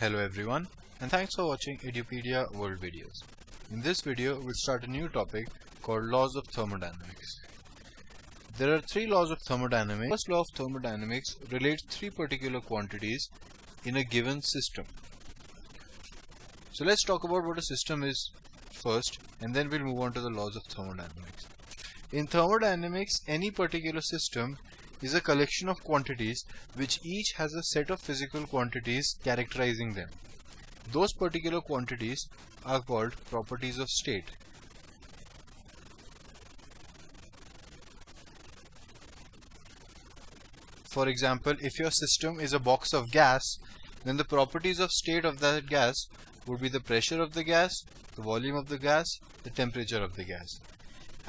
Hello everyone, and thanks for watching Edupedia World Videos. In this video, we'll start a new topic called Laws of Thermodynamics. There are three laws of thermodynamics. The first law of thermodynamics relates three particular quantities in a given system. So let's talk about what a system is first, and then we'll move on to the laws of thermodynamics. In thermodynamics, any particular system is a collection of quantities which each has a set of physical quantities characterizing them. Those particular quantities are called properties of state. For example, if your system is a box of gas, then the properties of state of that gas would be the pressure of the gas, the volume of the gas, the temperature of the gas.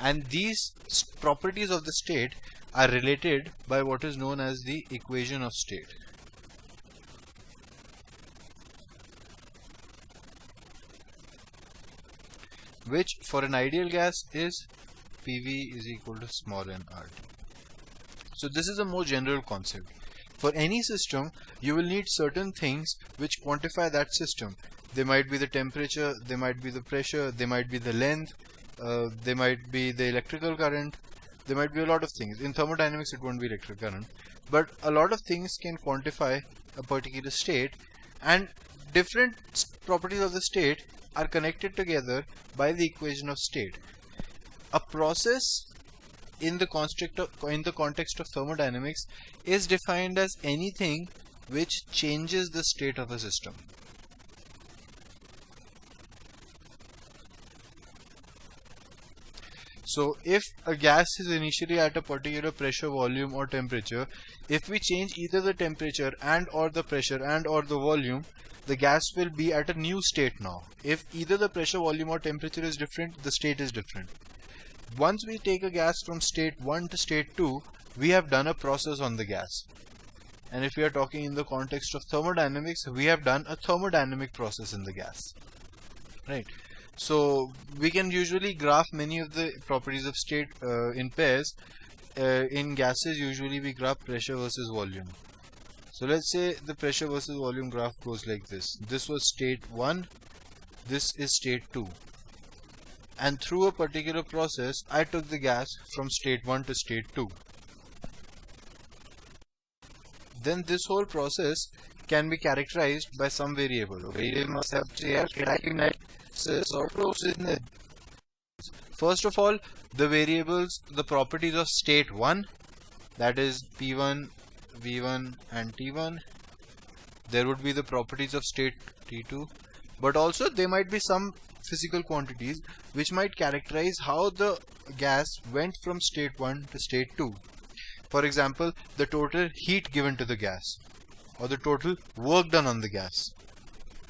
And these properties of the state are related by what is known as the equation of state. Which for an ideal gas is PV is equal to small n RT. So this is a more general concept. For any system, you will need certain things which quantify that system. They might be the temperature, they might be the pressure, they might be the length, they might be the electrical current, there might be a lot of things. In thermodynamics it won't be electric current, but a lot of things can quantify a particular state, and different properties of the state are connected together by the equation of state. A process in the context of thermodynamics is defined as anything which changes the state of a system. So if a gas is initially at a particular pressure, volume or temperature, if we change either the temperature and or the pressure and or the volume, the gas will be at a new state now. If either the pressure, volume or temperature is different, the state is different. Once we take a gas from state 1 to state 2, we have done a process on the gas. And if we are talking in the context of thermodynamics, we have done a thermodynamic process in the gas. Right? So we can usually graph many of the properties of state in pairs. In gases, usually we graph pressure versus volume. So let's say the pressure versus volume graph goes like this. This was state 1, this is state 2. And through a particular process, I took the gas from state 1 to state 2. Then this whole process can be characterized by some variable. Variable must have First of all, the variables, the properties of state 1, that is P1, V1 and T1. There would be the properties of state T2, but also there might be some physical quantities which might characterize how the gas went from state 1 to state 2. For example, the total heat given to the gas or the total work done on the gas.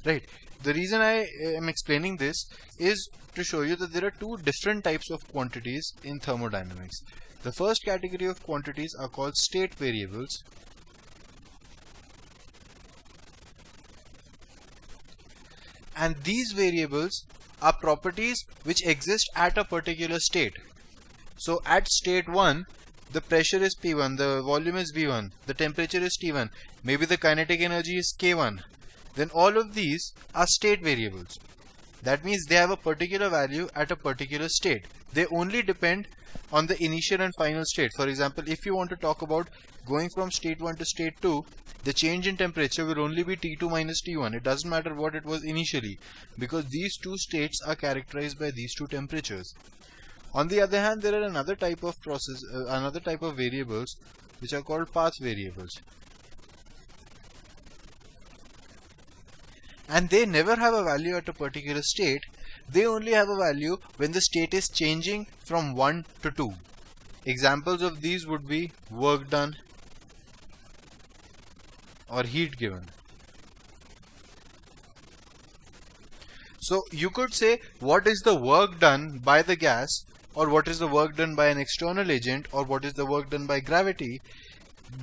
Right. The reason I am explaining this is to show you that there are two different types of quantities in thermodynamics. The first category of quantities are called state variables. And these variables are properties which exist at a particular state. So at state 1, the pressure is P1, the volume is V1, the temperature is T1, maybe the kinetic energy is K1. Then all of these are state variables. That means they have a particular value at a particular state. They only depend on the initial and final state. For example, if you want to talk about going from state 1 to state 2, the change in temperature will only be T2 minus T1. It doesn't matter what it was initially, because these two states are characterized by these two temperatures. On the other hand, there are another type of variables which are called path variables. And they never have a value at a particular state. They only have a value when the state is changing from 1 to 2. Examples of these would be work done or heat given. So you could say what is the work done by the gas, or what is the work done by an external agent, or what is the work done by gravity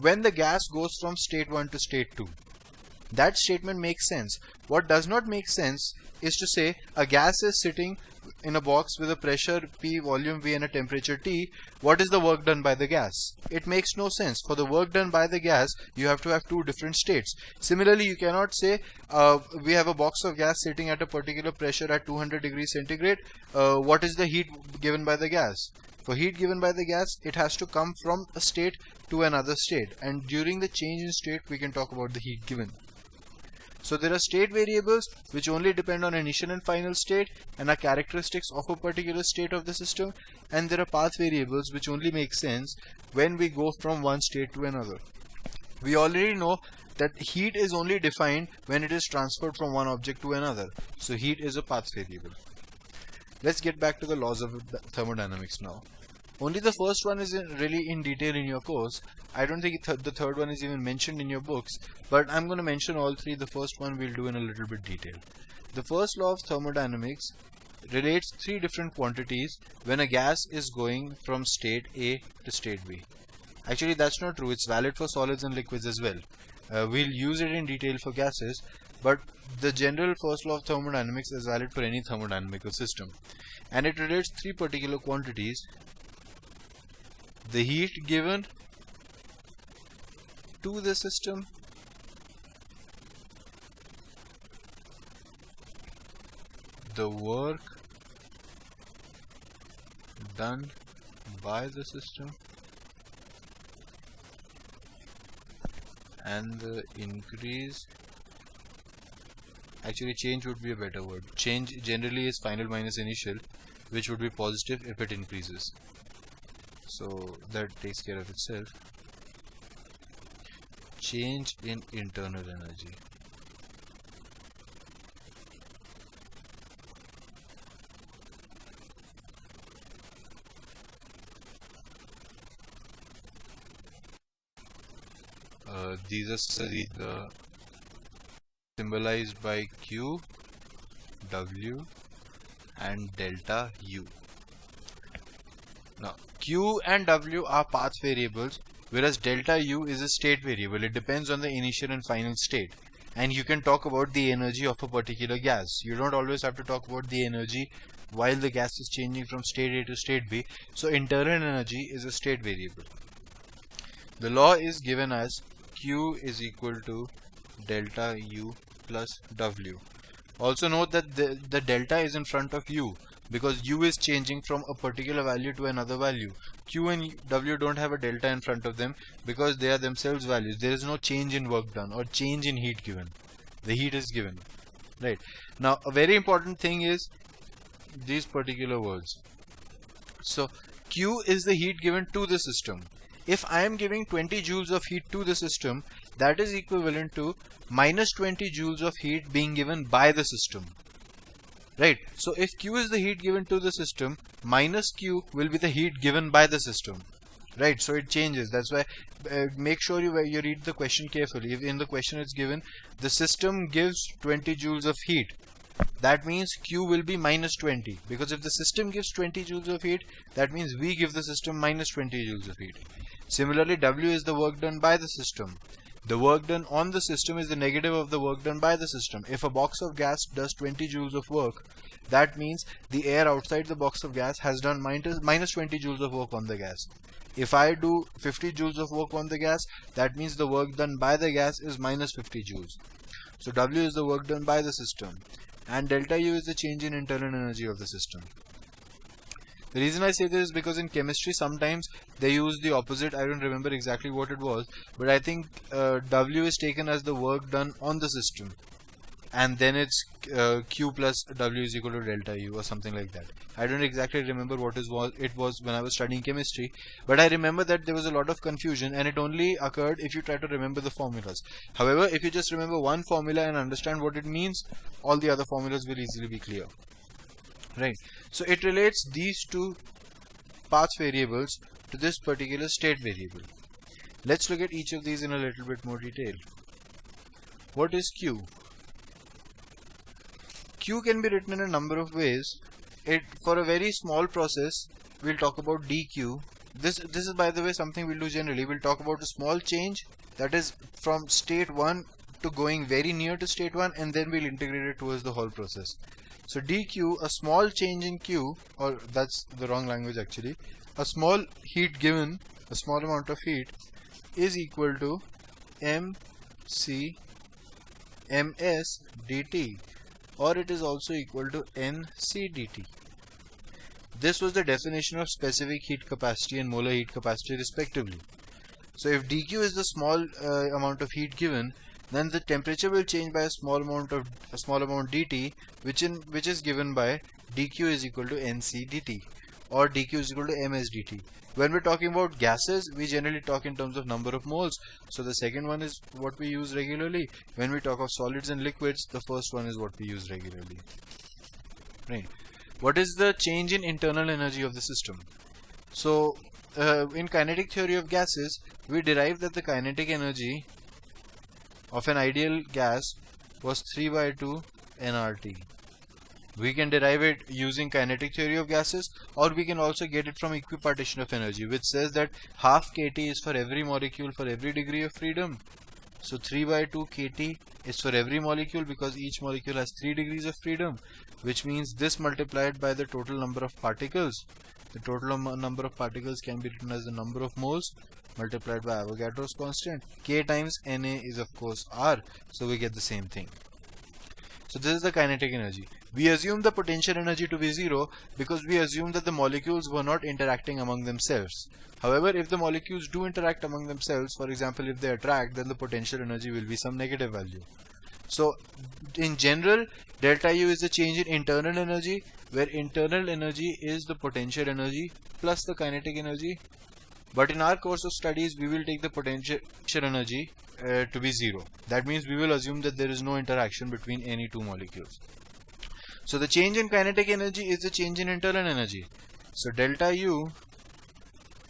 when the gas goes from state 1 to state 2. That statement makes sense. What does not make sense is to say a gas is sitting in a box with a pressure P, volume V and a temperature T, what is the work done by the gas? It makes no sense. For the work done by the gas, you have to have two different states. Similarly, you cannot say we have a box of gas sitting at a particular pressure at 200 degrees centigrade. What is the heat given by the gas? For heat given by the gas, it has to come from a state to another state, and during the change in state we can talk about the heat given. So there are state variables which only depend on initial and final state and are characteristics of a particular state of the system, and there are path variables which only make sense when we go from one state to another. We already know that heat is only defined when it is transferred from one object to another. So heat is a path variable. Let's get back to the laws of thermodynamics now. Only the first one is really in detail in your course. I don't think the third one is even mentioned in your books, but I'm going to mention all three. The first one we'll do in a little bit detail. The first law of thermodynamics relates three different quantities when a gas is going from state A to state B. Actually, that's not true. It's valid for solids and liquids as well. We'll use it in detail for gases, but the general first law of thermodynamics is valid for any thermodynamical system. And it relates three particular quantities: the heat given to the system, the work done by the system, and the increase. Actually, change would be a better word. Change generally is final minus initial, which would be positive if it increases. So that takes care of itself. Change in internal energy. These are symbolized by Q, W and delta U. Now Q and W are path variables, whereas delta U is a state variable. It depends on the initial and final state, and you can talk about the energy of a particular gas. You don't always have to talk about the energy while the gas is changing from state A to state B. So internal energy is a state variable. The law is given as Q is equal to delta U plus W. Also note that the delta is in front of U, because U is changing from a particular value to another value. Q and W don't have a delta in front of them because they are themselves values. There is no change in work done or change in heat given. The heat is given. Right. Now a very important thing is these particular words. So Q is the heat given to the system. If I am giving 20 joules of heat to the system, that is equivalent to minus 20 joules of heat being given by the system. Right. So if Q is the heat given to the system, minus Q will be the heat given by the system. Right. So it changes. That's why make sure you read the question carefully. If in the question it's given the system gives 20 joules of heat, that means Q will be minus 20, because if the system gives 20 joules of heat, that means we give the system minus 20 joules of heat. Similarly, W is the work done by the system. The work done on the system is the negative of the work done by the system. If a box of gas does 20 joules of work, that means the air outside the box of gas has done minus 20 joules of work on the gas. If I do 50 joules of work on the gas, that means the work done by the gas is minus 50 joules. So W is the work done by the system, and delta U is the change in internal energy of the system. The reason I say this is because in chemistry sometimes they use the opposite. I don't remember exactly what it was, but I think W is taken as the work done on the system, and then it's Q plus W is equal to delta U or something like that. I don't exactly remember what it was when I was studying chemistry, but I remember that there was a lot of confusion, and it only occurred if you try to remember the formulas. However, if you just remember one formula and understand what it means, all the other formulas will easily be clear. Right. So it relates these two path variables to this particular state variable. Let's look at each of these in a little bit more detail. What is Q? Q can be written in a number of ways. For a very small process, we'll talk about dQ. This is, by the way, something we'll do generally. We'll talk about a small change, that is from state 1 to going very near to state 1, and then we'll integrate it towards the whole process. So dq, a small change in q, or that's the wrong language actually, a small heat given, a small amount of heat, is equal to mc ms dt, or it is also equal to nc dt. This was the definition of specific heat capacity and molar heat capacity respectively. So if dq is the small amount of heat given, then the temperature will change by a small amount dt, which is given by dq is equal to nc dt, or dq is equal to ms dt. When we're talking about gases, we generally talk in terms of number of moles. So the second one is what we use regularly. When we talk of solids and liquids, the first one is what we use regularly. Right. What is the change in internal energy of the system? So in kinetic theory of gases, we derived that the kinetic energy of an ideal gas was 3 by 2 nRT. We can derive it using kinetic theory of gases, or we can also get it from equipartition of energy, which says that half kT is for every molecule for every degree of freedom. So 3 by 2 kT is for every molecule because each molecule has 3 degrees of freedom, which means this multiplied by the total number of particles. The total number of particles can be written as the number of moles multiplied by Avogadro's constant. K times Na is of course R, so we get the same thing. So this is the kinetic energy. We assume the potential energy to be 0 because we assume that the molecules were not interacting among themselves. However, if the molecules do interact among themselves, for example if they attract, then the potential energy will be some negative value. So in general, delta U is the change in internal energy, where internal energy is the potential energy plus the kinetic energy. But in our course of studies, we will take the potential energy to be 0. That means we will assume that there is no interaction between any two molecules. So the change in kinetic energy is the change in internal energy. So delta U,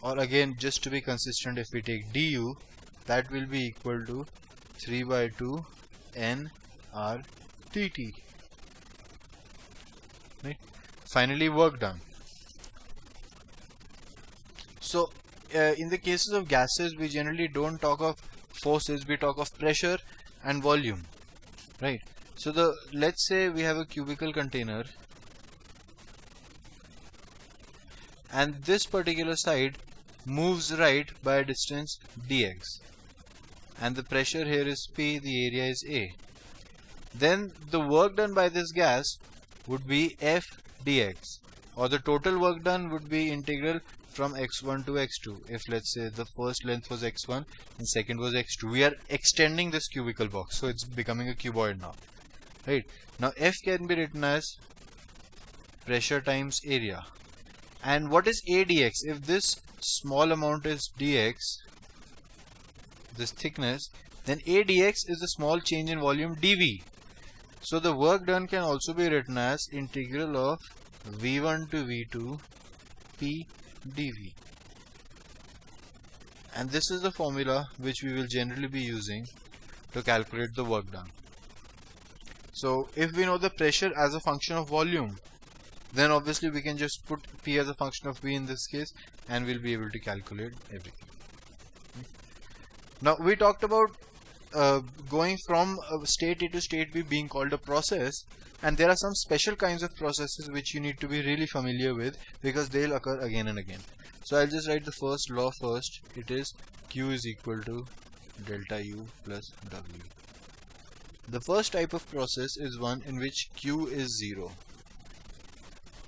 or again just to be consistent, if we take du, that will be equal to 3 by 2 nRTT. Right? Finally, work done. So in the cases of gases, we generally don't talk of forces, we talk of pressure and volume, right? So let's say we have a cubical container, and this particular side moves right by a distance dx, and the pressure here is P, the area is A. Then the work done by this gas would be F dx, or the total work done would be integral from x1 to x2. If let's say the first length was x1 and second was x2, we are extending this cubical box, so it's becoming a cuboid now, right? Now F can be written as pressure times area. And what is A dx? If this small amount is dx, this thickness, then A dx is the small change in volume dV. So the work done can also be written as integral of v1 to v2 P dV. And this is the formula which we will generally be using to calculate the work done. So if we know the pressure as a function of volume, then obviously we can just put P as a function of V in this case, and we'll be able to calculate everything. Now we talked about going from state A to state B being called a process, and there are some special kinds of processes which you need to be really familiar with because they'll occur again and again. So I'll just write the first law first. It is Q is equal to delta U plus W. The first type of process is one in which Q is 0.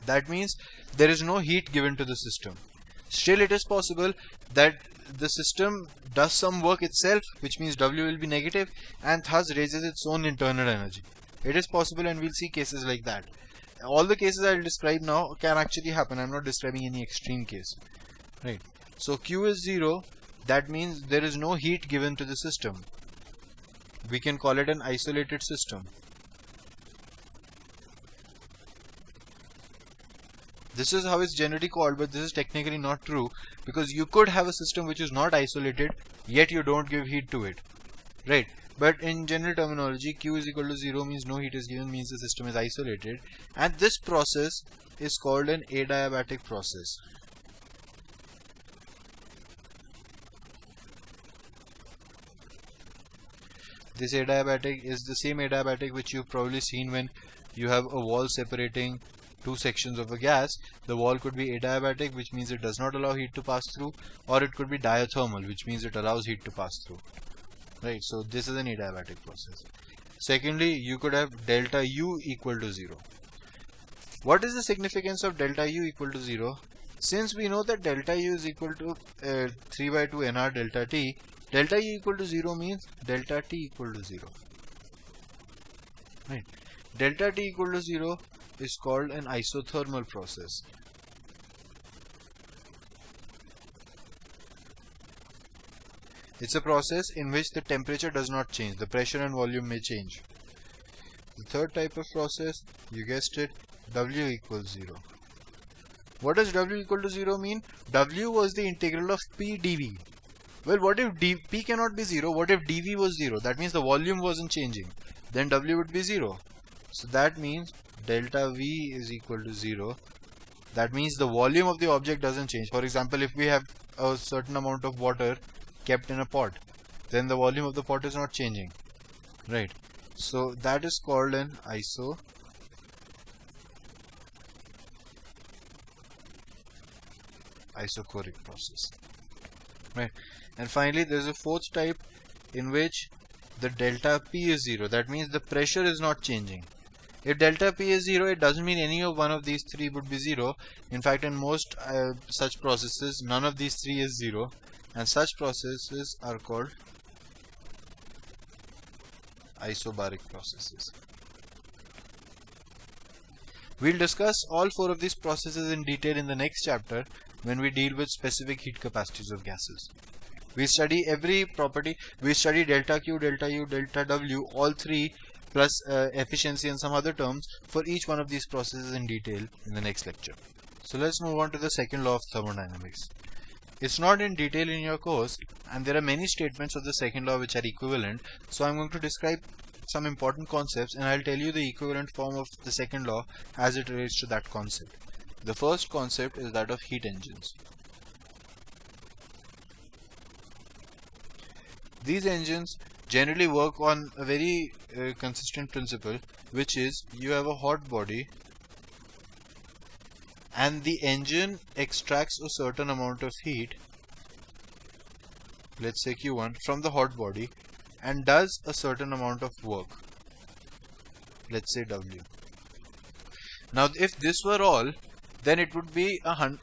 That means there is no heat given to the system. Still, it is possible that the system does some work itself, which means W will be negative, and thus raises its own internal energy. It is possible, and we'll see cases like that. All the cases I will describe now can actually happen. I'm not describing any extreme case, right? So Q is 0. That means there is no heat given to the system. We can call it an isolated system. This is how it's generally called, but this is technically not true, because you could have a system which is not isolated, yet you don't give heat to it, right? But in general terminology, Q is equal to 0 means no heat is given, means the system is isolated, and this process is called an adiabatic process. This adiabatic is the same adiabatic which you've probably seen when you have a wall separating two sections of a gas. The wall could be adiabatic, which means it does not allow heat to pass through, or it could be diathermal, which means it allows heat to pass through. Right, so this is an adiabatic process. Secondly, you could have delta U equal to 0. What is the significance of delta U equal to 0? Since we know that delta U is equal to 3 by 2 nR delta T, delta U equal to 0 means delta T equal to 0. Right. Delta T equal to 0 is called an isothermal process. It's a process in which the temperature does not change, the pressure and volume may change. The third type of process, you guessed it, W equals 0. What does W equal to 0 mean? W was the integral of P dV. Well, what if P cannot be 0? What if dV was 0? That means the volume wasn't changing. Then W would be 0. So that means delta V is equal to 0. That means the volume of the object doesn't change. For example, if we have a certain amount of water kept in a pot, then the volume of the pot is not changing. Right. So that is called an isochoric process. Right. And finally, there is a fourth type in which the delta P is 0. That means the pressure is not changing. If delta P is 0, it doesn't mean any of one of these three would be 0. In fact, in most such processes, none of these three is 0. And such processes are called isobaric processes. We'll discuss all four of these processes in detail in the next chapter when we deal with specific heat capacities of gases. We study every property. We study delta Q, delta U, delta W, all three plus efficiency and some other terms for each one of these processes in detail in the next lecture. So let's move on to the second law of thermodynamics. It's not in detail in your course, and there are many statements of the second law which are equivalent. So I'm going to describe some important concepts, and I'll tell you the equivalent form of the second law as it relates to that concept. The first concept is that of heat engines. These engines generally work on a very consistent principle, which is you have a hot body and the engine extracts a certain amount of heat, let's say Q1, from the hot body and does a certain amount of work, let's say W. Now if this were all, then it would be an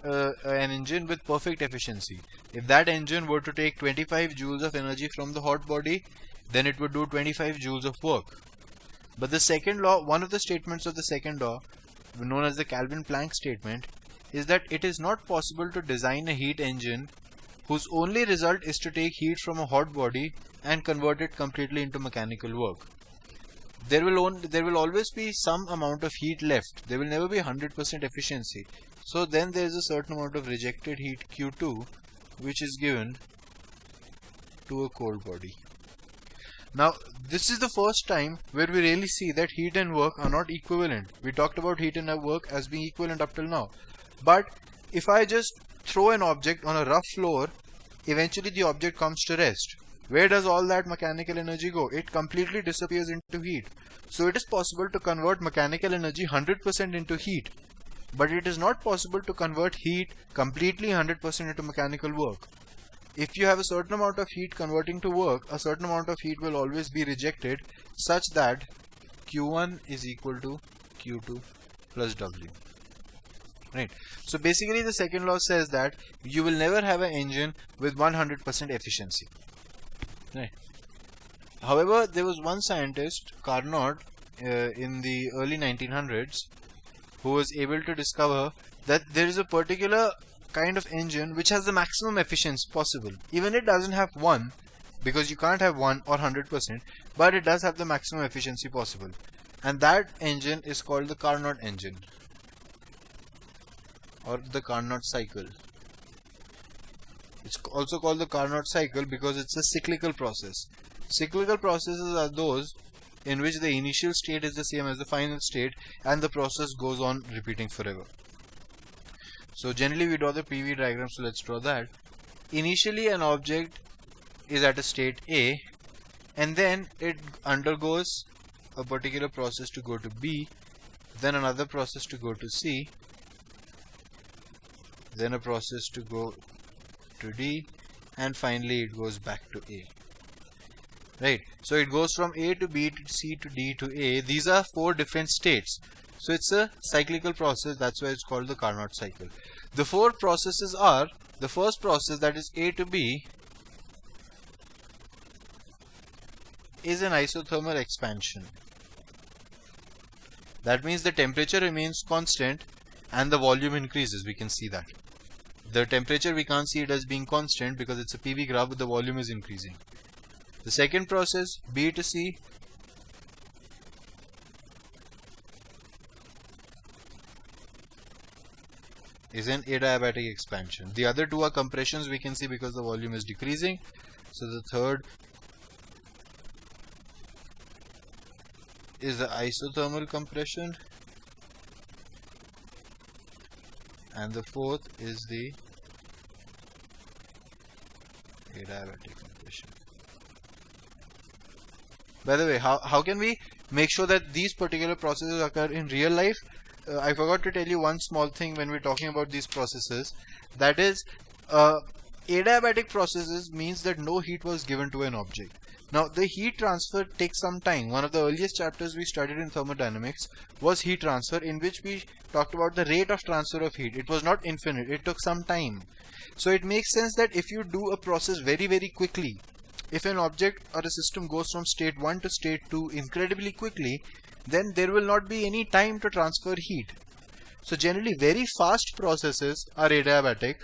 engine with perfect efficiency. If that engine were to take 25 joules of energy from the hot body, then it would do 25 joules of work. But the second law, one of the statements of the second law, known as the Kelvin-Planck statement, is that it is not possible to design a heat engine whose only result is to take heat from a hot body and convert it completely into mechanical work. There will always be some amount of heat left. There will never be 100% efficiency. So then there is a certain amount of rejected heat Q2 which is given to a cold body. Now this is the first time where we really see that heat and work are not equivalent. We talked about heat and work as being equivalent up till now. But if I just throw an object on a rough floor, eventually the object comes to rest. Where does all that mechanical energy go? It completely disappears into heat. So it is possible to convert mechanical energy 100% into heat. But it is not possible to convert heat completely 100% into mechanical work. If you have a certain amount of heat converting to work, a certain amount of heat will always be rejected such that Q1 is equal to Q2 plus W. Right. So basically the second law says that you will never have an engine with 100% efficiency. Right. However, there was one scientist, Carnot, in the early 1900s, who was able to discover that there is a particular kind of engine which has the maximum efficiency possible. Even it doesn't have 1, because you can't have 1 or 100%, but it does have the maximum efficiency possible. And that engine is called the Carnot engine, or the Carnot cycle. It's also called the Carnot cycle because it's a cyclical process. Cyclical processes are those in which the initial state is the same as the final state and the process goes on repeating forever. So generally we draw the PV diagram, so let's draw that. Initially an object is at a state A and then it undergoes a particular process to go to B, then another process to go to C, then a process to go to D, and finally it goes back to A. Right, so it goes from A to B to C to D to A. These are 4 different states. So it's a cyclical process, that's why it's called the Carnot cycle. The 4 processes are, the first process, that is A to B, is an isothermal expansion. That means the temperature remains constant and the volume increases. We can see that. The temperature, we can't see it as being constant because it's a PV graph, but the volume is increasing. The second process, B to C, is an adiabatic expansion. The other 2 are compressions, we can see, because the volume is decreasing. So the third is the isothermal compression, and the fourth is the adiabatic compression. By the way, how can we make sure that these particular processes occur in real life? I forgot to tell you one small thing when we're talking about these processes. That is, adiabatic processes means that no heat was given to an object. Now, the heat transfer takes some time. One of the earliest chapters we studied in thermodynamics was heat transfer, in which we talked about the rate of transfer of heat. It was not infinite, it took some time. So it makes sense that if you do a process very, very quickly, if an object or a system goes from state 1 to state 2 incredibly quickly, then there will not be any time to transfer heat. So generally very fast processes are adiabatic.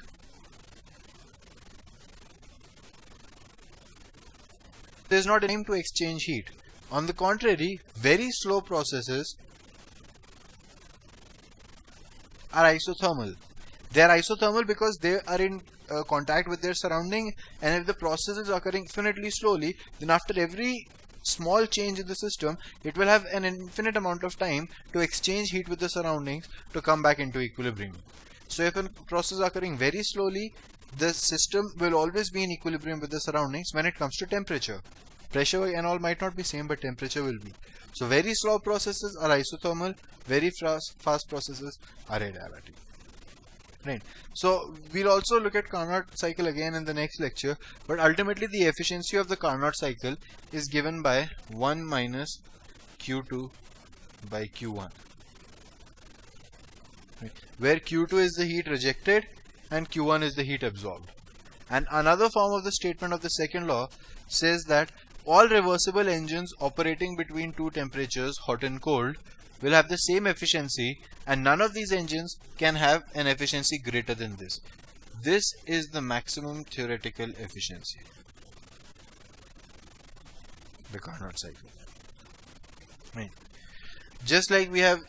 There is not time to exchange heat. On the contrary, very slow processes are isothermal. They are isothermal because they are in contact with their surrounding, and if the process is occurring infinitely slowly, then after every small change in the system, it will have an infinite amount of time to exchange heat with the surroundings to come back into equilibrium. So if a process is occurring very slowly, the system will always be in equilibrium with the surroundings when it comes to temperature. Pressure and all might not be same, but temperature will be. So very slow processes are isothermal, very fast processes are adiabatic. Right. So we'll also look at Carnot cycle again in the next lecture, but ultimately the efficiency of the Carnot cycle is given by 1 minus Q2 by Q1, right, where Q2 is the heat rejected and Q1 is the heat absorbed. And another form of the statement of the second law says that all reversible engines operating between 2 temperatures, hot and cold, will have the same efficiency, and none of these engines can have an efficiency greater than this. This is the maximum theoretical efficiency, the Carnot cycle. Right. Just like we have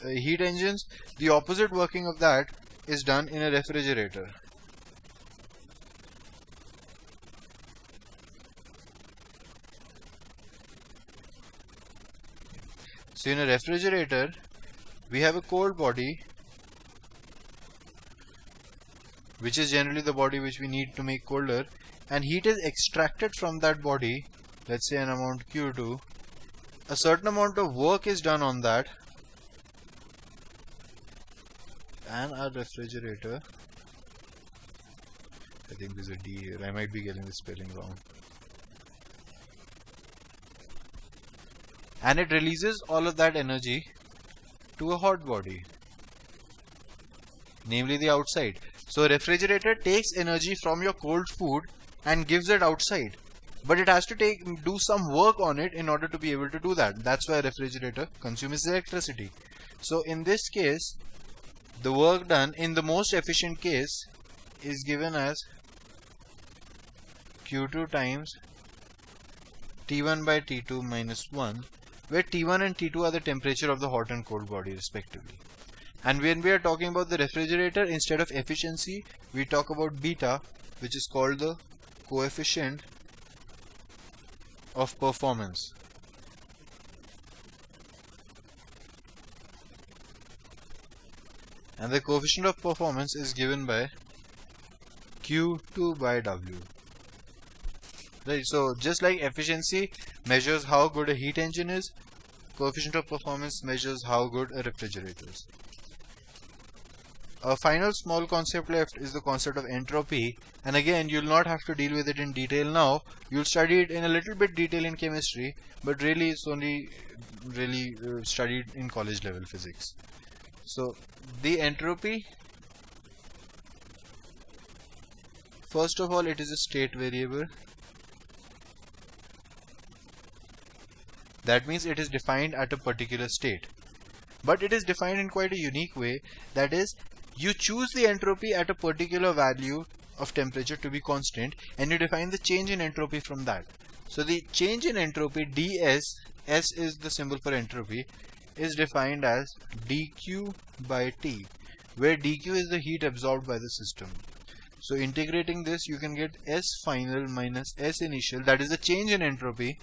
heat engines, the opposite working of that is done in a refrigerator. So in a refrigerator, we have a cold body, which is generally the body which we need to make colder, and heat is extracted from that body, let's say an amount Q2. A certain amount of work is done on that, and our refrigerator, I think there's a D here, I might be getting the spelling wrong, and it releases all of that energy to a hot body, namely the outside. So a refrigerator takes energy from your cold food and gives it outside, but it has to do some work on it in order to be able to do that. That's why a refrigerator consumes electricity. So in this case, the work done in the most efficient case is given as Q2 times T1 by T2 minus 1, where T1 and T2 are the temperature of the hot and cold body respectively. And when we are talking about the refrigerator, instead of efficiency, we talk about beta, which is called the coefficient of performance. And the coefficient of performance is given by Q2 by W. Right, so just like efficiency measures how good a heat engine is, coefficient of performance measures how good a refrigerator is. A final small concept left is the concept of entropy, and again you'll not have to deal with it in detail now. You'll study it in a little bit detail in chemistry, but really it's only really studied in college level physics. So the entropy, first of all, it is a state variable. That means it is defined at a particular state, but it is defined in quite a unique way. That is, you choose the entropy at a particular value of temperature to be constant, and you define the change in entropy from that. So the change in entropy, ds, S is the symbol for entropy, is defined as dq by T, where dq is the heat absorbed by the system. So integrating this, you can get S final minus S initial, that is the change in entropy,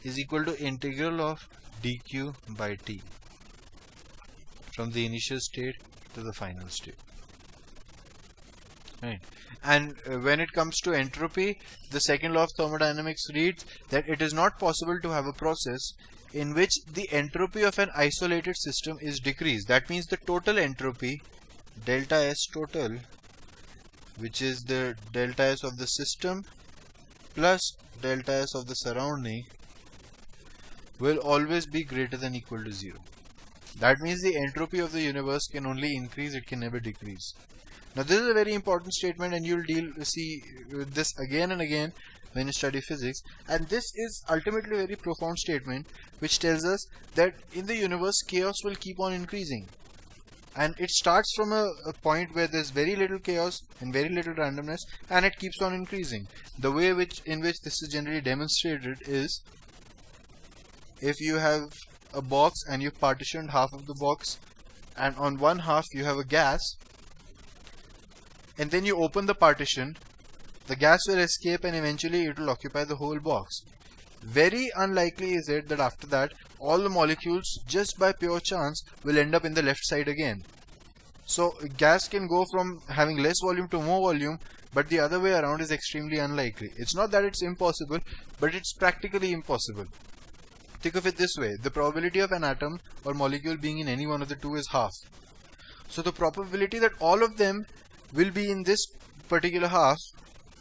is equal to integral of dq by T from the initial state to the final state. Right. And when it comes to entropy, the second law of thermodynamics reads that it is not possible to have a process in which the entropy of an isolated system is decreased. That means the total entropy, delta S total, which is the delta S of the system plus delta S of the surrounding, will always be greater than equal to 0. That means the entropy of the universe can only increase, it can never decrease. Now this is a very important statement, and you'll see this again and again when you study physics, and this is ultimately a very profound statement which tells us that in the universe chaos will keep on increasing, and it starts from a point where there's very little chaos and very little randomness, and it keeps on increasing. The way in which this is generally demonstrated is, if you have a box and you've partitioned half of the box, and on one half you have a gas, and then you open the partition, the gas will escape and eventually it will occupy the whole box. Very unlikely is it that after that all the molecules, just by pure chance, will end up in the left side again. So gas can go from having less volume to more volume, but the other way around is extremely unlikely. It's not that it's impossible, but it's practically impossible. Think of it this way: the probability of an atom or molecule being in any one of the two is half. So the probability that all of them will be in this particular half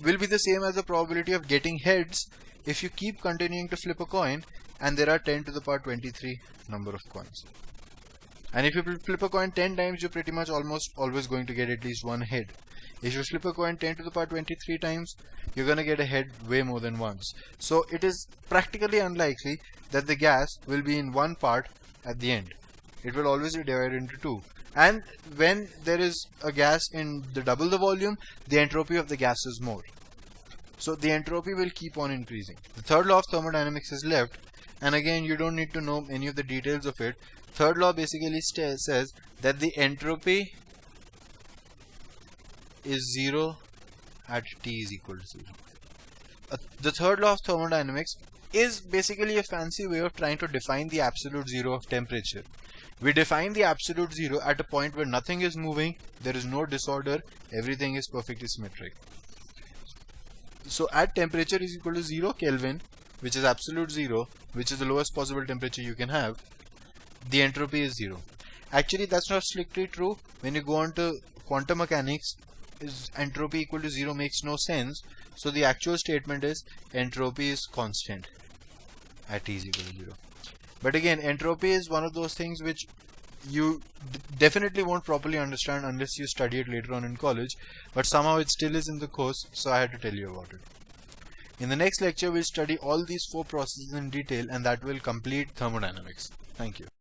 will be the same as the probability of getting heads if you keep continuing to flip a coin and there are 10 to the power 23 number of coins. And if you flip a coin 10 times, you're pretty much almost always going to get at least one head. If you flip a coin 10 to the power 23 times, you're going to get a head way more than once. So it is practically unlikely that the gas will be in one part at the end. It will always be divided into two. And when there is a gas in double the volume, the entropy of the gas is more. So the entropy will keep on increasing. The third law of thermodynamics is left, and again you don't need to know any of the details of it. Third law basically says that the entropy is 0 at T is equal to 0. The third law of thermodynamics is basically a fancy way of trying to define the absolute zero of temperature. We define the absolute zero at a point where nothing is moving, there is no disorder, everything is perfectly symmetric. So at temperature is equal to 0 Kelvin, which is absolute zero, which is the lowest possible temperature you can have, the entropy is 0. Actually, that's not strictly true. When you go on to quantum mechanics, is entropy equal to 0 makes no sense. So the actual statement is entropy is constant at T is equal to 0. But again, entropy is one of those things which you definitely won't properly understand unless you study it later on in college, but somehow it still is in the course, so I had to tell you about it. In the next lecture, we'll study all these 4 processes in detail, and that will complete thermodynamics. Thank you.